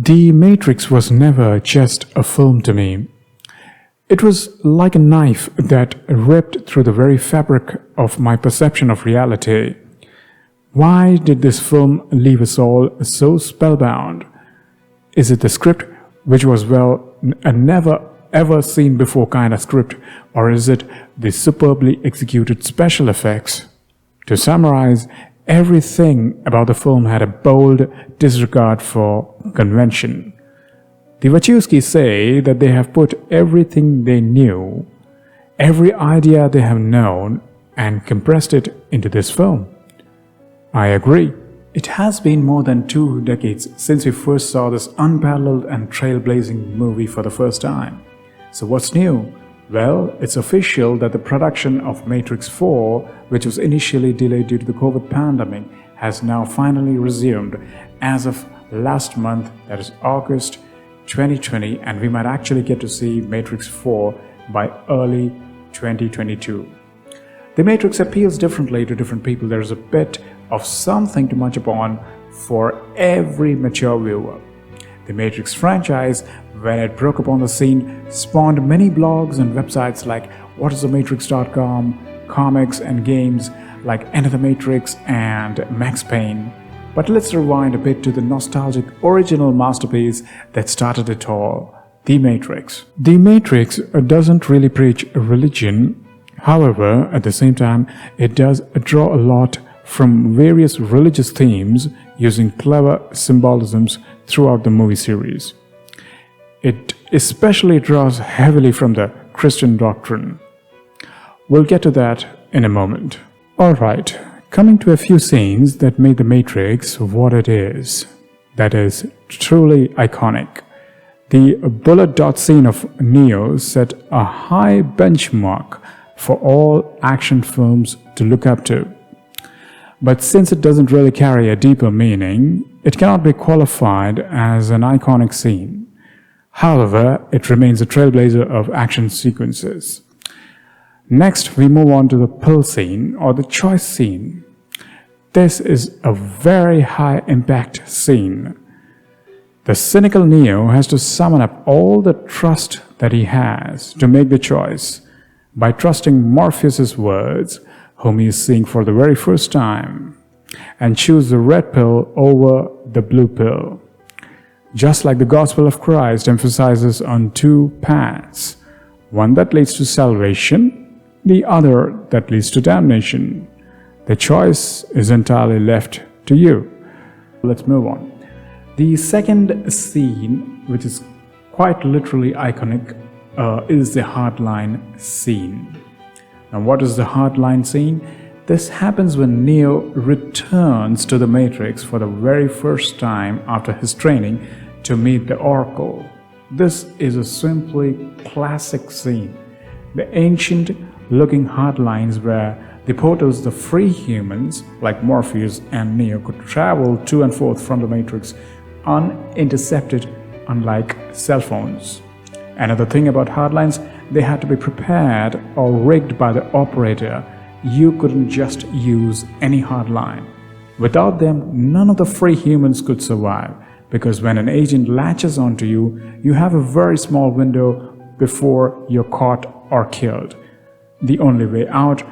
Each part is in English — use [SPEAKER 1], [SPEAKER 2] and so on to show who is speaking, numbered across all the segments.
[SPEAKER 1] The Matrix was never just a film to me. It was like a knife that ripped through the very fabric of my perception of reality. Why did this film leave us all so spellbound? Is it the script, which was, well, a never ever seen before kind of script, or is it the superbly executed special effects? To summarize, everything about the film had a bold disregard for convention. The Wachowskis say that they have put everything they knew, every idea they have known, and compressed it into this film. I agree. It has been more than 2 decades since we first saw this unparalleled and trailblazing movie for the first time. So what's new? Well, it's official that the production of Matrix 4, which was initially delayed due to the COVID pandemic, has now finally resumed as of last month, that is August 2020, and we might actually get to see Matrix 4 by early 2022. The Matrix appeals differently to different people. There is a bit of something to munch upon for every mature viewer. The Matrix franchise, when it broke upon the scene, spawned many blogs and websites like whatisthematrix.com, comics and games like Enter the Matrix and Max Payne. But let's rewind a bit to the nostalgic original masterpiece that started it all, The Matrix. The Matrix doesn't really preach religion. However, at the same time, it does draw a lot from various religious themes using clever symbolisms throughout the movie series. It especially draws heavily from the Christian doctrine. We'll get to that in a moment. Alright, coming to a few scenes that made The Matrix what it is. That is truly iconic. The bullet dot scene of Neo set a high benchmark for all action films to look up to. But since it doesn't really carry a deeper meaning, it cannot be qualified as an iconic scene. However, it remains a trailblazer of action sequences. Next, we move on to the pill scene or the choice scene. This is a very high impact scene. The cynical Neo has to summon up all the trust that he has to make the choice by trusting Morpheus's words, whom he is seeing for the very first time, and choose the red pill over the blue pill. Just like the gospel of Christ emphasizes on 2 paths, one that leads to salvation, the other that leads to damnation. The choice is entirely left to you. Let's move on. The second scene, which is quite literally iconic, is the hardline scene. Now, what is the hardline scene? This happens when Neo returns to the Matrix for the very first time after his training to meet the Oracle. This is a simply classic scene. The ancient-looking hardlines where the portals, the free humans like Morpheus and Neo, could travel to and forth from the Matrix unintercepted, unlike cell phones. Another thing about hardlines, they had to be prepared or rigged by the operator. You couldn't just use any hardline. Without them, none of the free humans could survive, because when an agent latches onto you, you have a very small window before you're caught or killed. The only way out,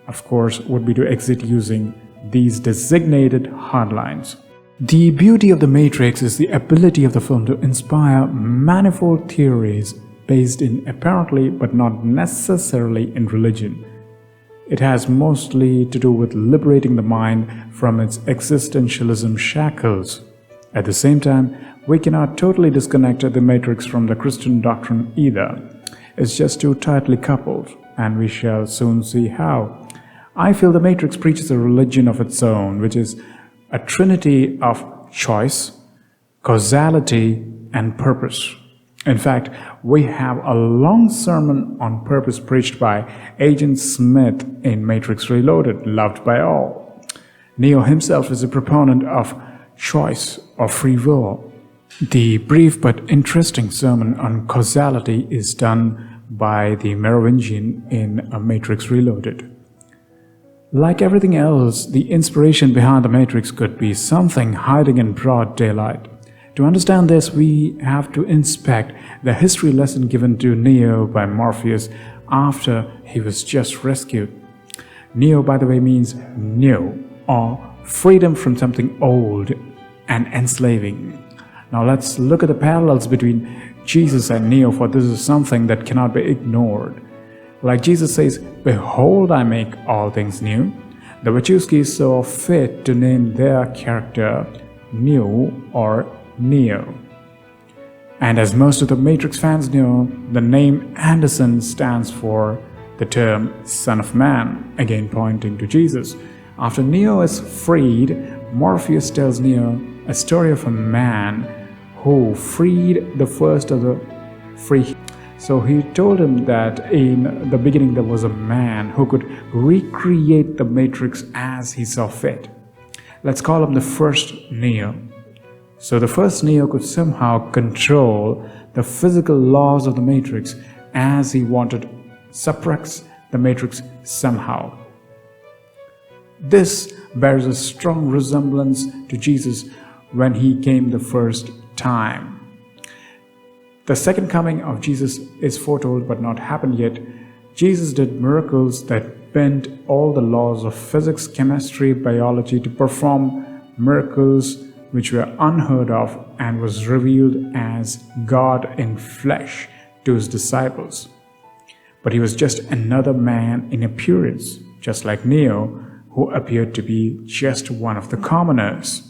[SPEAKER 1] of course, would be to exit using these designated hardlines. The beauty of The Matrix is the ability of the film to inspire manifold theories based in apparently but not necessarily in religion. It has mostly to do with liberating the mind from its existentialism shackles. At the same time, we cannot totally disconnect The Matrix from the Christian doctrine either. It's just too tightly coupled, and we shall soon see how. I feel The Matrix preaches a religion of its own, which is a trinity of choice, causality, and purpose. In fact, we have a long sermon on purpose preached by Agent Smith in Matrix Reloaded, loved by all. Neo himself is a proponent of choice or free will. The brief but interesting sermon on causality is done by the Merovingian in Matrix Reloaded. Like everything else, the inspiration behind The Matrix could be something hiding in broad daylight. To understand this, we have to inspect the history lesson given to Neo by Morpheus after he was just rescued. Neo, by the way, means new, or freedom from something old and enslaving. Now let's look at the parallels between Jesus and Neo, for this is something that cannot be ignored. Like Jesus says, "Behold, I make all things new." The Wachowskis saw fit to name their character Neo or Neo. And as most of the Matrix fans know, the name Anderson stands for the term Son of Man, again pointing to Jesus. After Neo is freed, Morpheus tells Neo a story of a man who freed the first of the free. So he told him that in the beginning there was a man who could recreate the Matrix as he saw fit. Let's call him the first Neo. So the first Neo could somehow control the physical laws of the Matrix as he wanted, suppress the Matrix somehow. This bears a strong resemblance to Jesus when he came the first time. The second coming of Jesus is foretold but not happened yet. Jesus did miracles that bent all the laws of physics, chemistry, biology to perform miracles which were unheard of, and was revealed as God in flesh to his disciples. But he was just another man in appearance, just like Neo, who appeared to be just one of the commoners.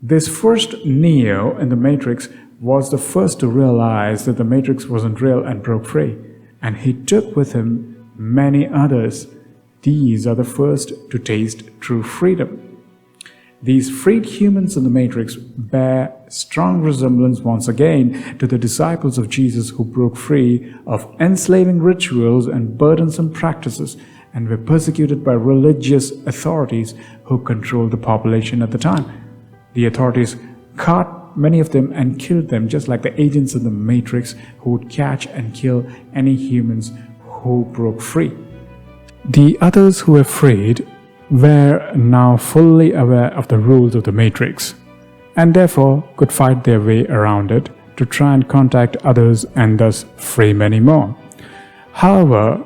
[SPEAKER 1] This first Neo in the Matrix was the first to realize that the Matrix wasn't real and broke free, and he took with him many others. These are the first to taste true freedom. These freed humans in the Matrix bear strong resemblance once again to the disciples of Jesus who broke free of enslaving rituals and burdensome practices and were persecuted by religious authorities who controlled the population at the time. The authorities caught many of them and killed them, just like the agents in the Matrix who would catch and kill any humans who broke free. The others who were freed were now fully aware of the rules of the Matrix, and therefore could fight their way around it to try and contact others and thus free many more. However,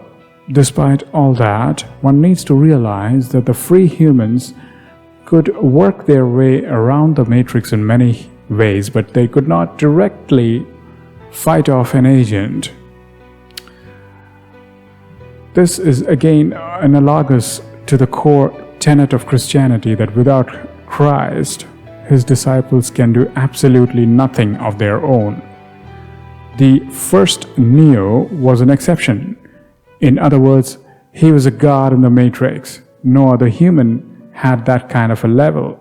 [SPEAKER 1] despite all that, one needs to realize that the free humans could work their way around the Matrix in many ways, but they could not directly fight off an agent. This is again analogous to the core tenet of Christianity that without Christ, his disciples can do absolutely nothing of their own. The first Neo was an exception. In other words, he was a god in the Matrix. No other human had that kind of a level.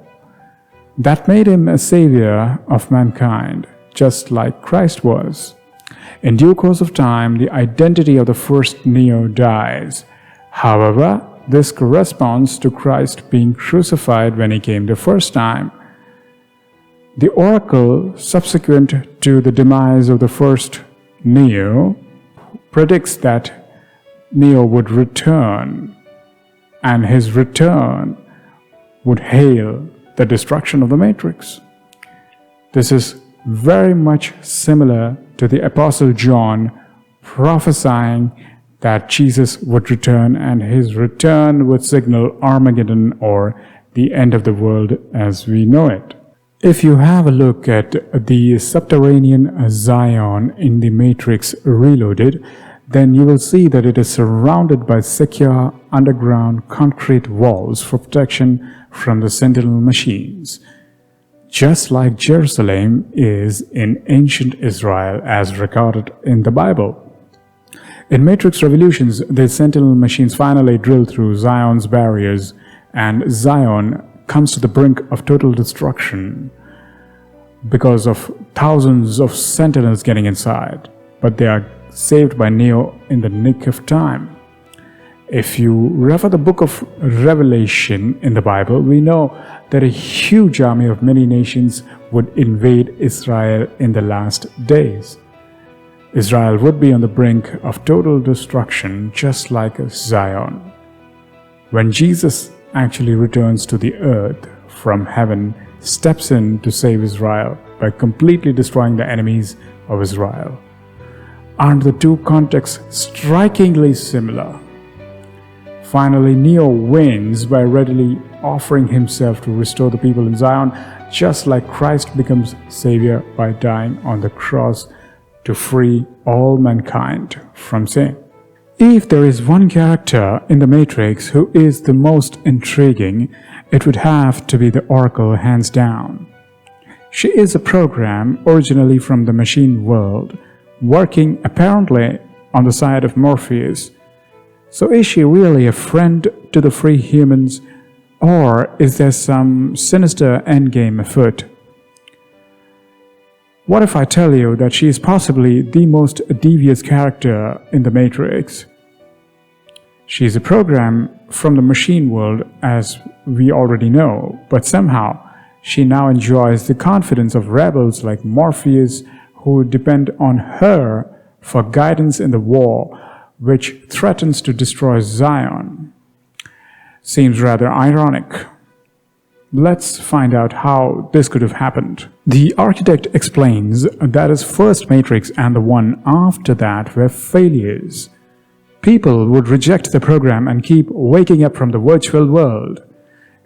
[SPEAKER 1] That made him a savior of mankind, just like Christ was. In due course of time, the identity of the first Neo dies. However, this corresponds to Christ being crucified when he came the first time. The oracle subsequent to the demise of the first Neo predicts that Neo would return, and his return would hail the destruction of the Matrix. This is very much similar to the Apostle John prophesying that Jesus would return, and his return would signal Armageddon, or the end of the world as we know it. If you have a look at the subterranean Zion in the Matrix Reloaded, then you will see that it is surrounded by secure underground concrete walls for protection from the Sentinel machines, just like Jerusalem is in ancient Israel as recorded in the Bible. In Matrix Revolutions, the Sentinel machines finally drill through Zion's barriers, and Zion comes to the brink of total destruction because of thousands of Sentinels getting inside, but they are saved by Neo in the nick of time. If you refer the book of Revelation in the Bible, we know that a huge army of many nations would invade Israel in the last days. Israel would be on the brink of total destruction, just like Zion. When Jesus actually returns to the earth from heaven, steps in to save Israel by completely destroying the enemies of Israel. Aren't the two contexts strikingly similar? Finally, Neo wins by readily offering himself to restore the people in Zion, just like Christ becomes Savior by dying on the cross to free all mankind from sin. If there is one character in The Matrix who is the most intriguing, it would have to be the Oracle, hands down. She is a program originally from the machine world, working apparently on the side of Morpheus. So is she really a friend to the free humans, or is there some sinister endgame afoot? What if I tell you that she is possibly the most devious character in The Matrix? She is a program from the machine world, as we already know, but somehow she now enjoys the confidence of rebels like Morpheus, who depend on her for guidance in the war, which threatens to destroy Zion. Seems rather ironic. Let's find out how this could have happened. The architect explains that his first Matrix and the one after that were failures. People would reject the program and keep waking up from the virtual world.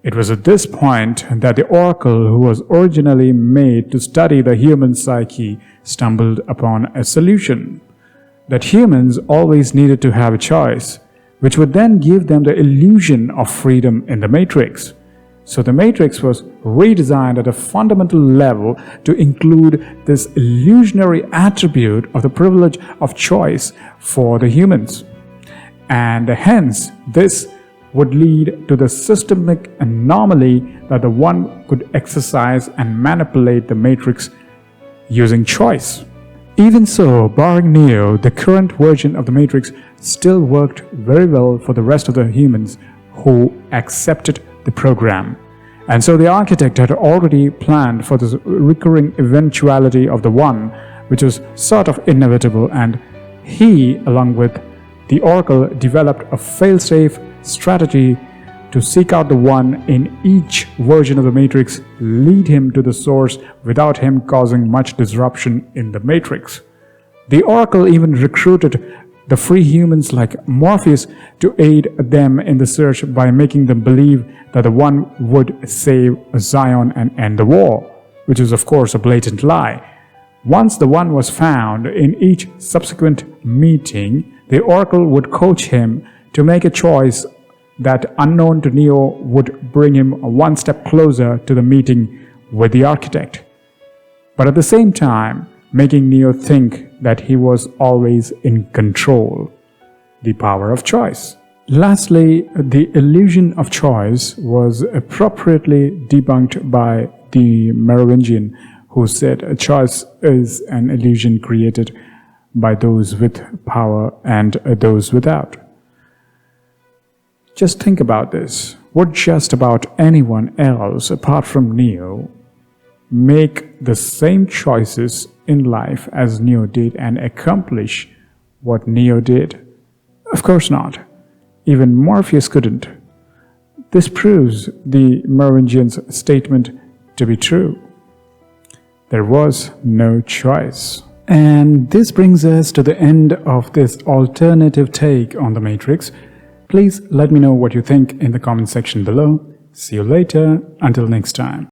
[SPEAKER 1] It was at this point that the Oracle, who was originally made to study the human psyche, stumbled upon a solution. That humans always needed to have a choice, which would then give them the illusion of freedom in the Matrix. So the Matrix was redesigned at a fundamental level to include this illusionary attribute of the privilege of choice for the humans. And hence, this would lead to the systemic anomaly that the one could exercise and manipulate the Matrix using choice. Even so, barring Neo, the current version of the Matrix still worked very well for the rest of the humans who accepted the program. And so the architect had already planned for this recurring eventuality of the one, which was sort of inevitable, and he, along with the Oracle, developed a fail-safe strategy to seek out the one in each version of the Matrix, lead him to the source without him causing much disruption in the Matrix. The Oracle even recruited the free humans like Morpheus to aid them in the search by making them believe that the one would save Zion and end the war, which is of course a blatant lie. Once the one was found, in each subsequent meeting, the Oracle would coach him to make a choice that, unknown to Neo, would bring him one step closer to the meeting with the architect. But at the same time, making Neo think that he was always in control. The power of choice. Lastly, the illusion of choice was appropriately debunked by the Merovingian, who said a choice is an illusion created by those with power and those without. Just think about this. Would just about anyone else apart from Neo make the same choices in life as Neo did and accomplish what Neo did? Of course not. Even Morpheus couldn't. This proves the Merovingian's statement to be true. There was no choice. And this brings us to the end of this alternative take on the Matrix. Please let me know what you think in the comment section below. See you later. Until next time.